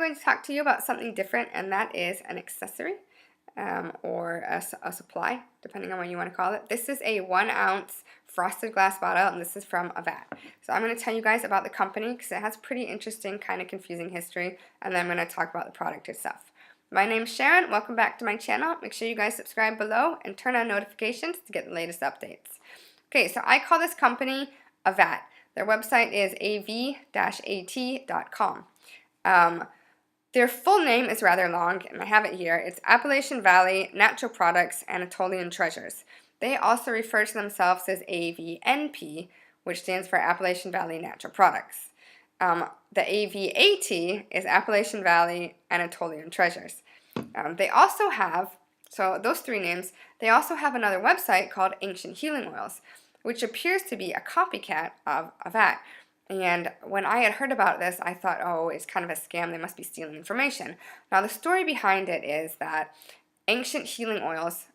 going to talk to you about something different, and that is an accessory or a supply, depending on what you want to call it. This is a 1 ounce frosted glass bottle, and this is from Avat. So I'm going to tell you guys about the company because it has pretty interesting, kind of confusing history, and then I'm going to talk about the product itself. My name's Sharon. Welcome back to my channel. Make sure you guys subscribe below and turn on notifications to get the latest updates. Okay, so I call this company Avat. Their website is av-at.com. Their full name is rather long, and I have it here. It's Appalachian Valley Natural Products Anatolian Treasures. They also refer to themselves as AVNP, which stands for Appalachian Valley Natural Products. The AVAT is Appalachian Valley Anatolian Treasures. They also have, so those three names, they also have another website called Ancient Healing Oils, which appears to be a copycat of Avat. And when I had heard about this, I thought, oh, it's kind of a scam. They must be stealing information. Now, the story behind it is that Ancient Healing Oils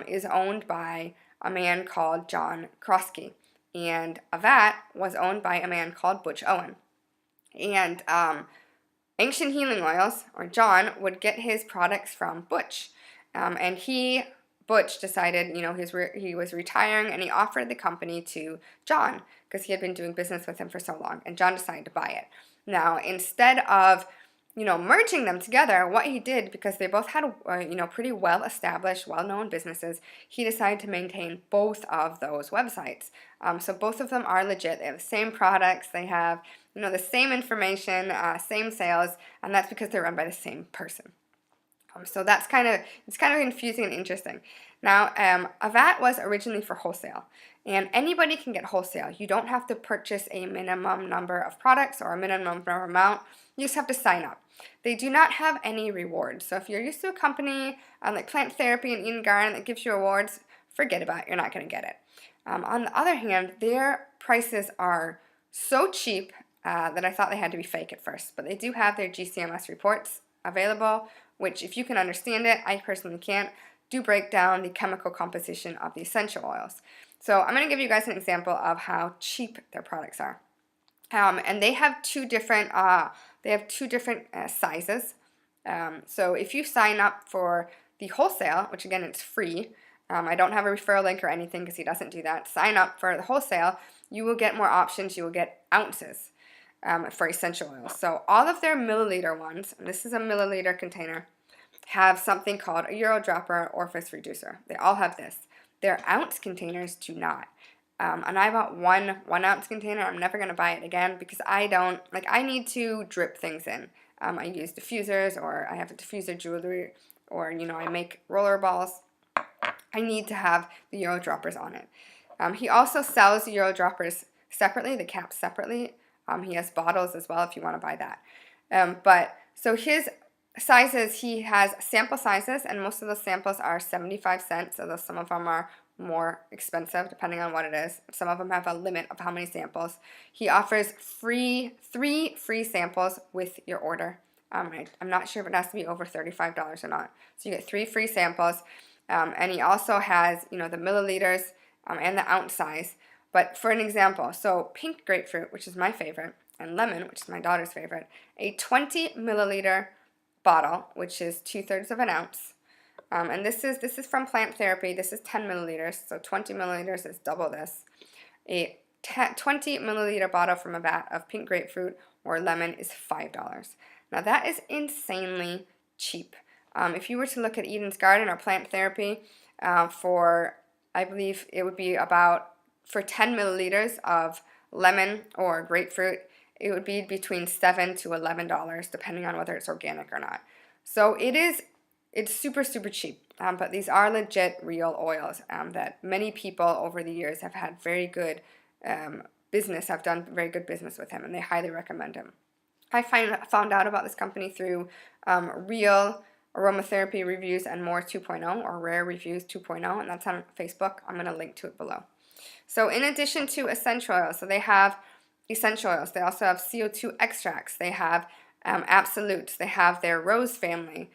is owned by a man called John Krosky, and Avat was owned by a man called Butch Owen. And Ancient Healing Oils, or John, would get his products from Butch. And Butch decided, he was retiring, and he offered the company to John because he had been doing business with him for so long, and John decided to buy it. Now, instead of, merging them together, what he did, because they both had, pretty well-established, well-known businesses, he decided to maintain both of those websites. So both of them are legit. They have the same products. They have, the same information, same sales, and that's because they're run by the same person. So it's kind of confusing and interesting. Now, Avat was originally for wholesale, and anybody can get wholesale. You don't have to purchase a minimum number of products or a minimum number amount. You just have to sign up. They do not have any rewards. So if you're used to a company like Plant Therapy and Eden Garden that gives you rewards, forget about it. You're not going to get it. On the other hand, their prices are so cheap that I thought they had to be fake at first. But they do have their GCMS reports available, which, if you can understand it, I personally can't, do break down the chemical composition of the essential oils. So I'm going to give you guys an example of how cheap their products are. And they have two different sizes. So if you sign up for the wholesale, which again, it's free, I don't have a referral link or anything because he doesn't do that. Sign up for the wholesale, you will get more options. You will get ounces for essential oils. So all of their milliliter ones, and this is a milliliter container, have something called a Euro dropper orifice reducer. They all have this. Their ounce containers do not. And I bought one ounce container. I'm never going to buy it again because I need to drip things in. I use diffusers, or I have a diffuser jewelry, or, I make roller balls. I need to have the Euro droppers on it. He also sells the Euro droppers separately, the caps separately. He has bottles as well if you want to buy that. So his sizes, he has sample sizes, and most of those samples are 75 cents, although some of them are more expensive depending on what it is. Some of them have a limit of how many samples. He offers three free samples with your order. I'm not sure if it has to be over $35 or not. So you get 3 free samples, and he also has, the milliliters and the ounce size. But for an example, so pink grapefruit, which is my favorite, and lemon, which is my daughter's favorite, a 20 milliliter bottle, which is 2/3 of an ounce. And this is from Plant Therapy. This is 10 milliliters, so 20 milliliters is double this. A 20 milliliter bottle from Avat of pink grapefruit or lemon is $5. Now that is insanely cheap. If you were to look at Eden's Garden or Plant Therapy I believe it would be about, for 10 milliliters of lemon or grapefruit, it would be between $7 to $11, depending on whether it's organic or not. So it's super, super cheap. But these are legit, real oils that many people over the years have had very good business, have done very good business with him, and they highly recommend him. I found out about this company through Real Aromatherapy Reviews and More 2.0, or Rare Reviews 2.0, and that's on Facebook. I'm going to link to it below. So in addition to essential oils, so they have essential oils. They also have CO2 extracts. They have absolutes. They have their rose family.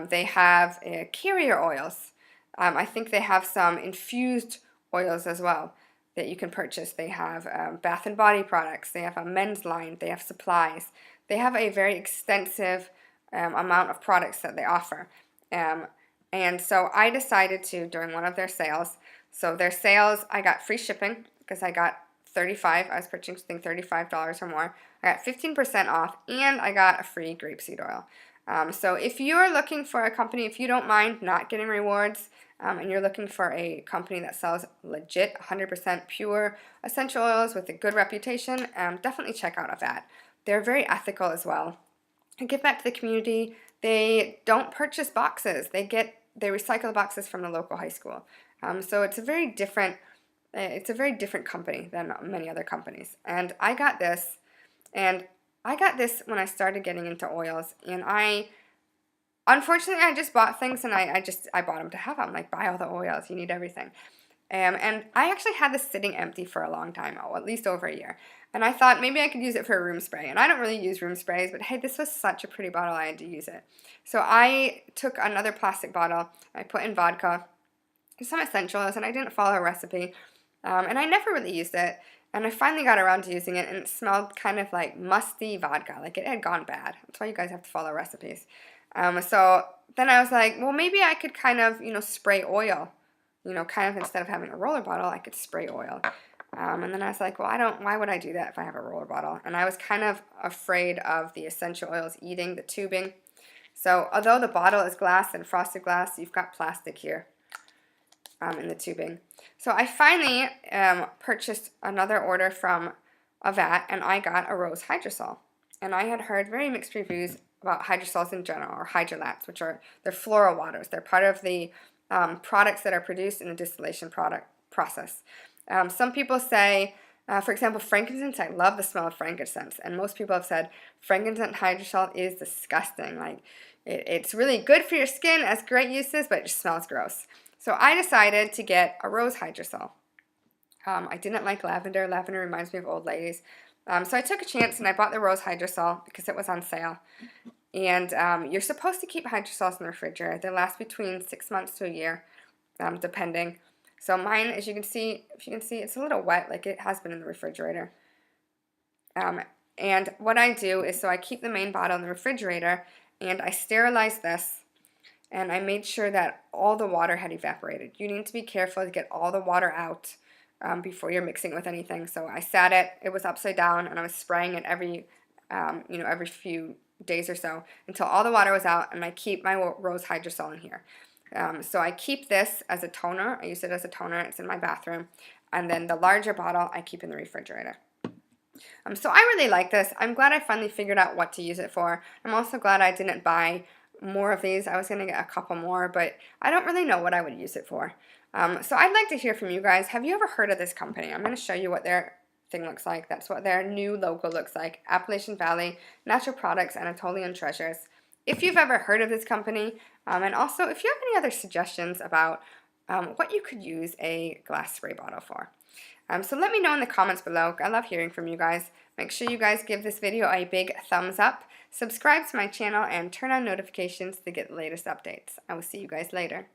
They have carrier oils. I think they have some infused oils as well that you can purchase. They have bath and body products. They have a men's line. They have supplies. they have a very extensive amount of products that they offer. And so I decided to, during one of their sales, so their sales, I got free shipping because I got I was purchasing $35 or more. I got 15% off, and I got a free grapeseed oil. So if you're looking for a company, if you don't mind not getting rewards, and you're looking for a company that sells legit 100% pure essential oils with a good reputation, definitely check out Avat. They're very ethical as well. They give back to the community. They don't purchase boxes. They recycle the boxes from the local high school. So it's a very different company than many other companies. And I got this when I started getting into oils, and unfortunately, I just bought things, and I bought them to have them. Like, buy all the oils, you need everything. And I actually had this sitting empty for a long time, at least over a year. And I thought maybe I could use it for a room spray. And I don't really use room sprays, but hey, this was such a pretty bottle, I had to use it. So I took another plastic bottle, I put in vodka, some essential oils, and I didn't follow a recipe. And I never really used it. And I finally got around to using it, and it smelled kind of like musty vodka. Like, it had gone bad. That's why you guys have to follow recipes. So then I was like, well, maybe I could kind of, spray oil. Kind of instead of having a roller bottle, I could spray oil. And then I was like, well, why would I do that if I have a roller bottle? And I was kind of afraid of the essential oils eating the tubing. So although the bottle is glass and frosted glass, you've got plastic here in the tubing. So I finally purchased another order from Avat, and I got a rose hydrosol. And I had heard very mixed reviews about hydrosols in general, or hydrolats, which are they're floral waters. They're part of the products that are produced in the distillation process. Some people say, for example, frankincense. I love the smell of frankincense, and most people have said frankincense hydrosol is disgusting. Like, it's really good for your skin, has great uses, but it just smells gross. So I decided to get a rose hydrosol. I didn't like lavender. Lavender reminds me of old ladies. So I took a chance, and I bought the rose hydrosol because it was on sale. And you're supposed to keep hydrosols in the refrigerator. They last between 6 months to a year, depending. So mine, as you can see, it's a little wet, like it has been in the refrigerator. And what I do is, so I keep the main bottle in the refrigerator, and I sterilize this, and I made sure that all the water had evaporated. You need to be careful to get all the water out before you're mixing with anything. So I sat it was upside down, and I was spraying it every few days or so until all the water was out, and I keep my rose hydrosol in here. So I keep this as a toner. I use it as a toner. It's in my bathroom. And then the larger bottle I keep in the refrigerator. So I really like this. I'm glad I finally figured out what to use it for. I'm also glad I didn't buy more of these. I was going to get a couple more, but I don't really know what I would use it for. So I'd like to hear from you guys. Have you ever heard of this company? I'm going to show you what their thing looks like. That's what their new logo looks like. Appalachian Valley, Natural Products, Anatolian Treasures. If you've ever heard of this company, and also if you have any other suggestions about what you could use a glass spray bottle for. So let me know in the comments below. I love hearing from you guys. Make sure you guys give this video a big thumbs up, subscribe to my channel, and turn on notifications to get the latest updates. I will see you guys later.